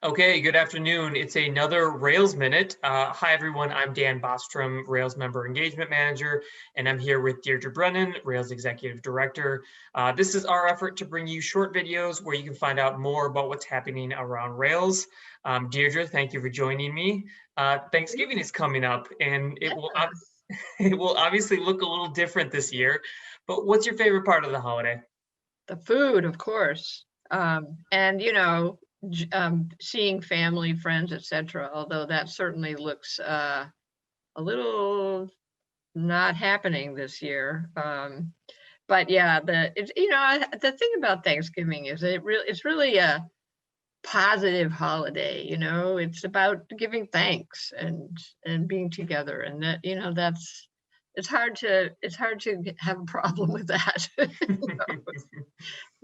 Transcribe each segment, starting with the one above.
Okay, good afternoon. It's another Rails Minute. Hi, everyone. I'm Dan Bostrom, Rails Member Engagement Manager, and I'm here with Deirdre Brennan, Rails Executive Director. This is our effort to bring you short videos where you can find out more about what's happening around Rails. Deirdre, thank you for joining me. Thanksgiving is coming up, and it will obviously look a little different this year. But what's your favorite part of the holiday? The food, of course. And seeing family, friends, etc. Although that certainly looks a little not happening this year. But yeah, the thing about Thanksgiving is it's really a positive holiday. It's about giving thanks and being together, and that's it's hard to have a problem with that.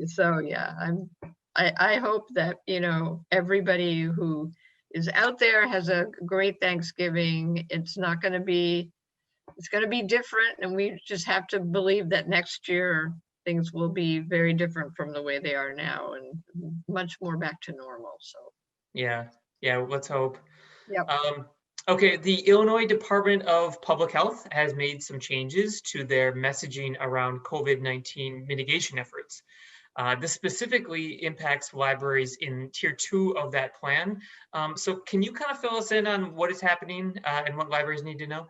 So yeah, I hope that everybody who is out there has a great Thanksgiving. It's going to be different, and we just have to believe that next year things will be very different from the way they are now and much more back to normal. So Yeah, let's hope. yep. Okay, the Illinois Department of Public Health has made some changes to their messaging around COVID-19 mitigation efforts. This specifically impacts libraries in Tier 2 of that plan. So can you kind of fill us in on what is happening and what libraries need to know?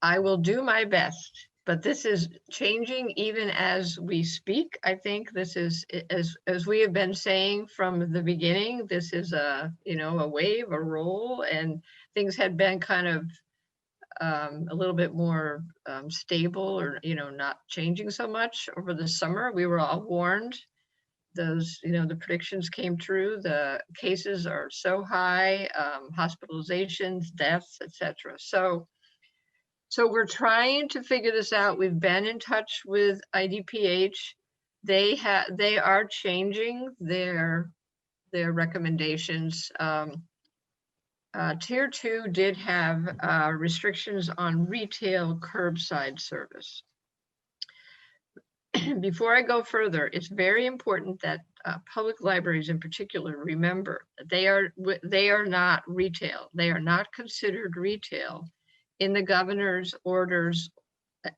I will do my best, but this is changing even as we speak. I think this is, as we have been saying from the beginning, this is a wave, a roll, and things had been kind of a little bit more stable, or not changing so much over the summer. We were all warned. The predictions came true. The cases are so high, hospitalizations, deaths, etc. So we're trying to figure this out. We've been in touch with IDPH. They are changing their recommendations. Tier 2 did have restrictions on retail curbside service. Before I go further, it's very important that public libraries in particular remember that they are not retail. They are not considered retail in the governor's orders,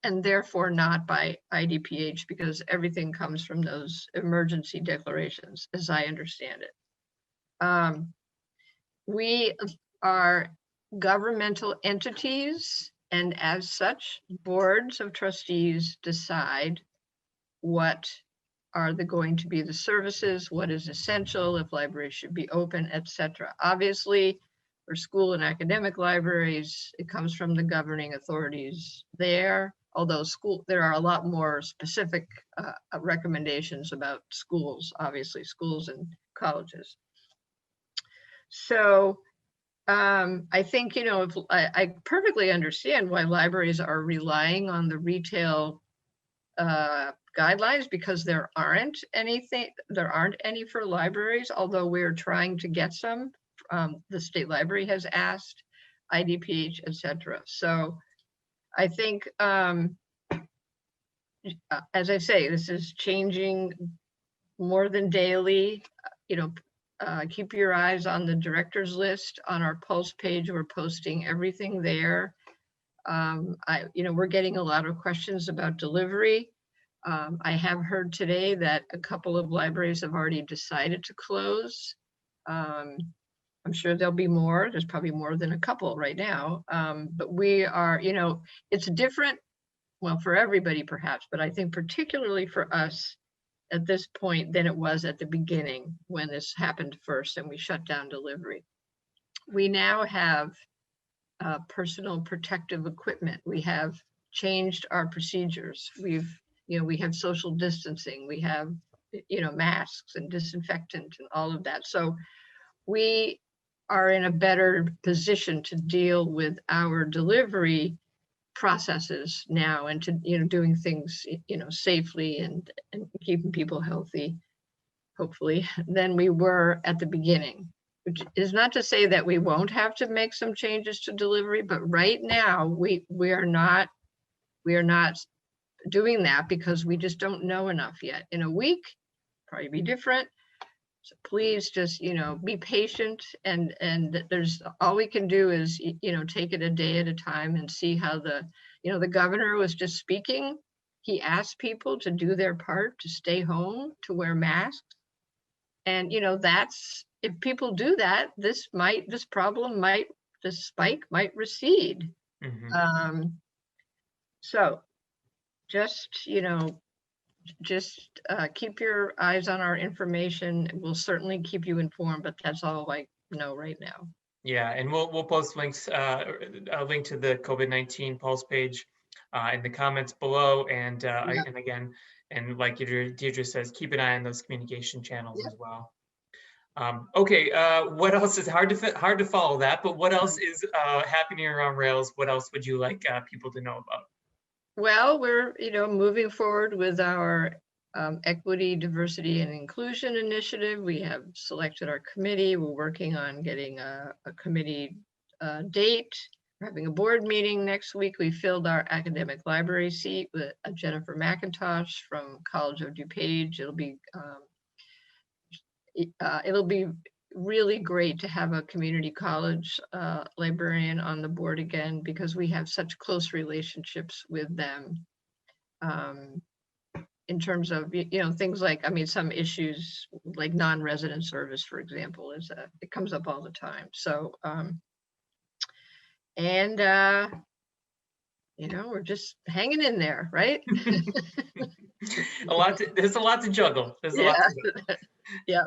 and therefore not by IDPH, because everything comes from those emergency declarations, as I understand it. We are governmental entities, and as such, boards of trustees decide what are going to be the services, what is essential, if libraries should be open, etc. Obviously, for school and academic libraries, it comes from the governing authorities there, although there are a lot more specific recommendations about schools, obviously, schools and colleges. So I think, I perfectly understand why libraries are relying on the retail guidelines, because there aren't any for libraries, although we're trying to get some. The state library has asked, IDPH, etc. So I think, as I say, this is changing more than daily. Keep your eyes on the director's list on our Pulse page. We're posting everything there. We're getting a lot of questions about delivery. I have heard today that a couple of libraries have already decided to close. I'm sure there'll be more. There's probably more than a couple right now. But we are, it's different, well, for everybody perhaps, but I think particularly for us at this point than it was at the beginning when this happened first and we shut down delivery. We now have personal protective equipment. We have changed our procedures. We have social distancing. We have, masks and disinfectant and all of that. So we are in a better position to deal with our delivery processes now, and to doing things safely and keeping people healthy, hopefully, than we were at the beginning. Which is not to say that we won't have to make some changes to delivery, but right now we are not doing that because we just don't know enough yet. In a week, probably be different. So please just, be patient, and there's, all we can do is, take it a day at a time and see how the governor was just speaking. He asked people to do their part, to stay home, to wear masks. And, if people do that, this spike might recede. Mhm. So just, keep your eyes on our information. We'll certainly keep you informed, but that's all I know right now. Yeah, and we'll post links, a link to the COVID-19 pulse page in the comments below, and Yeah. and again, and like Deirdre says, keep an eye on those communication channels as well. Okay, what else is hard to follow that? But what else is happening around Rails? What else would you like people to know about? Well, we're, moving forward with our equity, diversity, and inclusion initiative. We have selected our committee. We're working on getting a committee date. We're having a board meeting next week. We filled our academic library seat with Jennifer McIntosh from College of DuPage. It'll be really great to have a community college librarian on the board again, because we have such close relationships with them, in terms of, things like, some issues like non-resident service, for example, it comes up all the time. So, and, we're just hanging in there, right? There's a lot to juggle. There's a lot to juggle. Yeah.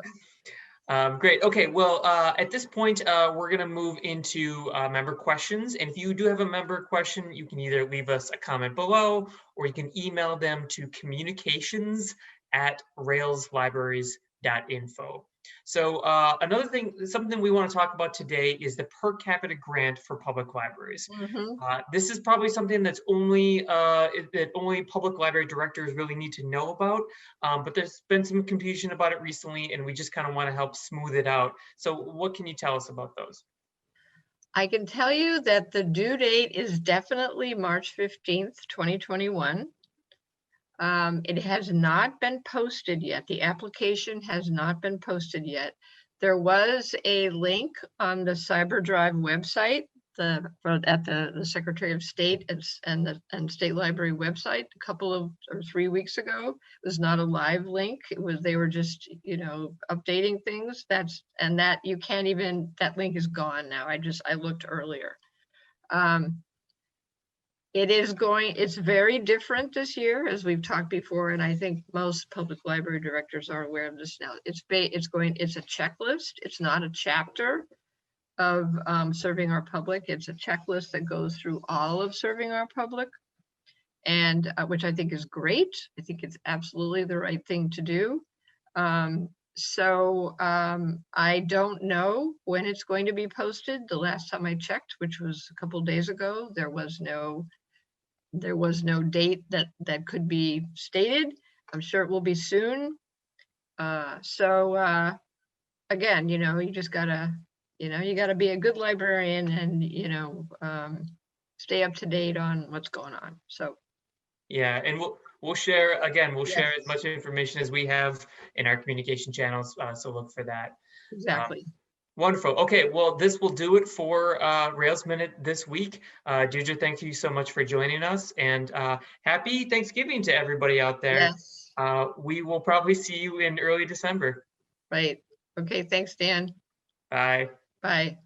Great. Okay. Well, at this point, we're going to move into member questions. And if you do have a member question, you can either leave us a comment below, or you can email them to communications@railslibraries.info. So another thing, something we want to talk about today is the per capita grant for public libraries. Mhm. This is probably something that's that only public library directors really need to know about, but there's been some confusion about it recently, and we just kind of want to help smooth it out. So what can you tell us about those? I can tell you that the due date is definitely March 15th, 2021. It has not been posted yet. The application has not been posted yet. There was a link on the CyberDrive website, at the Secretary of State and State Library website a couple of or 3 weeks ago. It was not a live link. They were just, updating things. That link is gone now. I looked earlier. It's very different this year, as we've talked before, and I think most public library directors are aware of this now. It's a checklist. It's not a chapter of serving our public. It's a checklist that goes through all of serving our public, and which I think is great. I think it's absolutely the right thing to do. So I don't know when it's going to be posted. The last time I checked, which was a couple days ago, there was no date that could be stated. I'm sure it will be soon. So again, you just gotta, you gotta be a good librarian and, stay up to date on what's going on. So. Yeah, and we'll share Yes. share as much information as we have in our communication channels. So look for that. Exactly. Wonderful. Okay, well, this will do it for Rails Minute this week. Deirdre, thank you so much for joining us, and happy Thanksgiving to everybody out there. Yes. We will probably see you in early December. Right. Okay. Thanks, Dan. Bye. Bye.